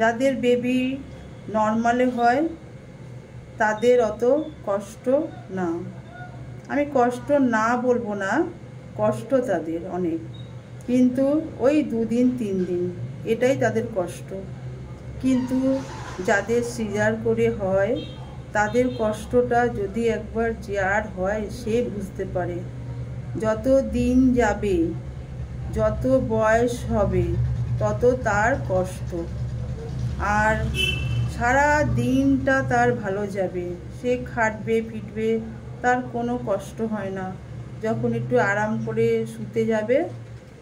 যাদের বেবি নর্মালে হয় তাদের অত কষ্ট না। আমি কষ্ট না বলবো না, কষ্ট তাদের অনেক, কিন্তু ওই 2 দিন 3 দিন এটাই তাদের কষ্ট। কিন্তু যাদের সিজার করে হয় তাদের কষ্টটা যদি একবার যার হয় সে বুঝতে পারে। যত দিন যাবে, যত বয়স হবে, তত তার কষ্ট, আর সারা দিনটা তার ভালো যাবে। সে খাটবে ফিটবে, তার কোনো কষ্ট হয় না। যখন একটু আরাম করে শুতে যাবে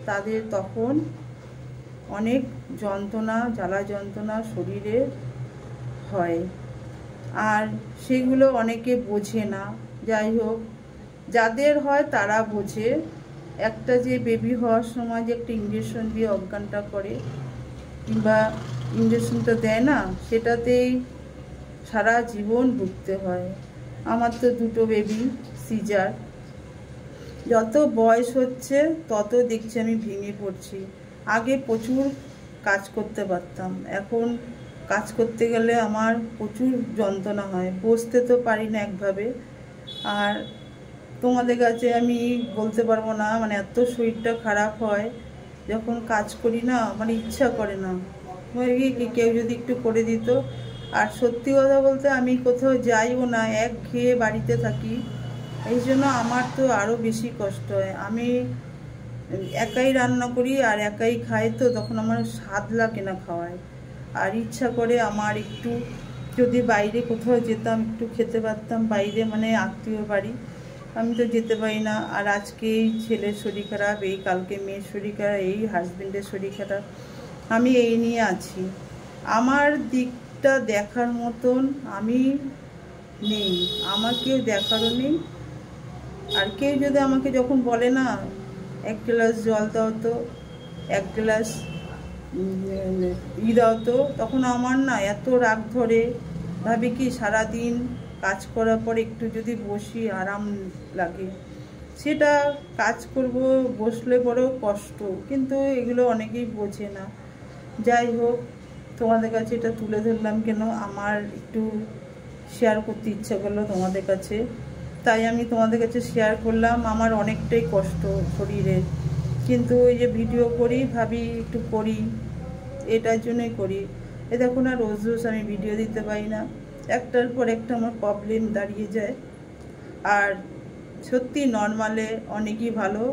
তাদের তখন অনেক যন্ত্রণা, জ্বালা যন্ত্রণা শরীরে হয়, আর সেগুলো অনেকে বোঝে না। যাই হোক, যাদের হয় তারা বোঝে। একটা যে বেবি হওয়ার সময় যে একটা ইঞ্জেকশন দিয়ে অজ্ঞানটা করে, কিংবা ইঞ্জেকশনটা দেয় না, সেটাতেই সারা জীবন ভুগতে হয়। আমার তো 2টো বেবি সিজার। যত বয়স হচ্ছে তত দেখছি আমি ভেঙে পড়ছি। আগে প্রচুর কাজ করতে পারতাম, এখন কাজ করতে গেলে আমার প্রচুর যন্ত্রণা হয়, বসতে তো পারি না একভাবে। আর তোমাদের কাছে আমি বলতে পারবো না, মানে এত শরীরটা খারাপ হয় যখন কাজ করি না, মানে ইচ্ছা করে না, কেউ যদি একটু করে দিত। আর সত্যি কথা বলতে আমি কোথাও যাইও না, একঘেয়ে বাড়িতে থাকি, এই জন্য আমার তো আরও বেশি কষ্ট হয়। আমি একাই রান্না করি আর একাই খাই, তো তখন আমার স্বাদ লাগে না খাওয়ায়। আর ইচ্ছা করে আমার একটু যদি বাইরে কোথাও যেতাম, একটু খেতে পারতাম বাইরে, মানে আত্মীয় বাড়ি, আমি তো যেতে পারি না। আর আজকে এই ছেলের শরীর খারাপ, এই কালকে মেয়ের শরীর খারাপ, এই হাজবেন্ডের শরীর খারাপ, আমি এই নিয়ে আছি। আমার দিকটা দেখার মতন আমি নেই, আমার কেউ দেখারও নেই। আর কেউ যদি আমাকে যখন বলে না 1 গ্লাস জল দাও তো, 1 গ্লাস দাও তো, তখন আমার না এত রাগ ধরে, ভাবি কি সারাদিন কাজ করার পর একটু যদি বসি আরাম লাগে। সেটা কাজ করব, বসলে বড় কষ্ট, কিন্তু এগুলো অনেকেই বোঝে না। যাই হোক, তোমাদের কাছে এটা তুলে ধরলাম কেন, আমার একটু শেয়ার করতে ইচ্ছা করলো তোমাদের কাছে, তাই আমি তোমাদের কাছে শেয়ার করলাম। আমার অনেকটাই কষ্ট শরীরের, কিন্তু এই যে ভিডিও করি, ভাবি একটু করি, এটার জন্যই করি। এ দেখো না, রোজ রোজ আমি ভিডিও দিতে পারি না, একটার পর একটা আমার প্রবলেম দাঁড়িয়ে যায়। আর সত্যি নর্মালে অনেকই ভালো,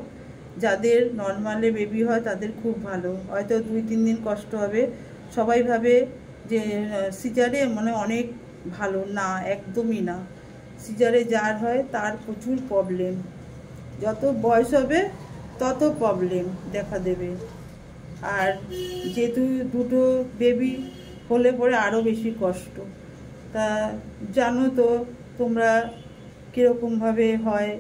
যাদের নর্মালে বেবি হয় তাদের খুব ভালো। হয়তো 2-3 দিন কষ্ট হবে, সবাই ভাবে যে সিজারে মানে অনেক ভালো, না, একদমই না। সিজারে যার হয় তার প্রচুর প্রবলেম, যত বয়স হবে তত প্রবলেম দেখা দেবে। আর যেহেতু 2টো বেবি হলে পরে আরও বেশি কষ্ট। তা জানো তো তোমরা কীরকমভাবে হয়,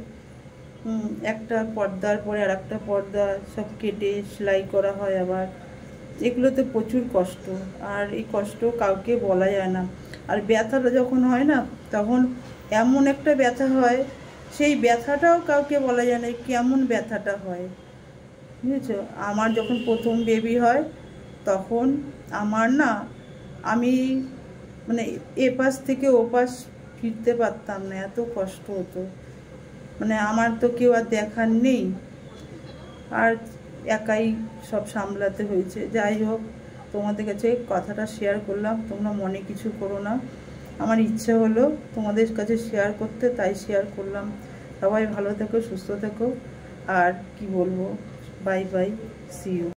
একটা পর্দার পরে আর একটা পর্দা সব কেটে সেলাই করা হয়, আবার এগুলোতে প্রচুর কষ্ট, আর এই কষ্ট কাউকে বলা যায় না। আর ব্যথাটা যখন হয় না, তখন এমন একটা ব্যথা হয়, সেই ব্যথাটাও কাউকে বলা যায় না কেমন ব্যথাটা হয়, বুঝেছো। আমার যখন প্রথম বেবি হয় তখন আমার না, আমি মানে এপাশ থেকে ওপাশ ফিরতে পারতাম না, এত কষ্ট হতো। মানে আমার তো কেউ আর দেখার নেই, আর একাই সব সামলাতে হয়েছে। যাই হোক, তোমাদের কাছে কথাটা শেয়ার করলাম, তোমরা মনে কিছু করো না, আমার ইচ্ছে হলো তোমাদের কাছে শেয়ার করতে, তাই শেয়ার করলাম। সবাই ভালো থেকো, সুস্থ থেকো, আর কি বলবো, বাই বাই, সি ইউ।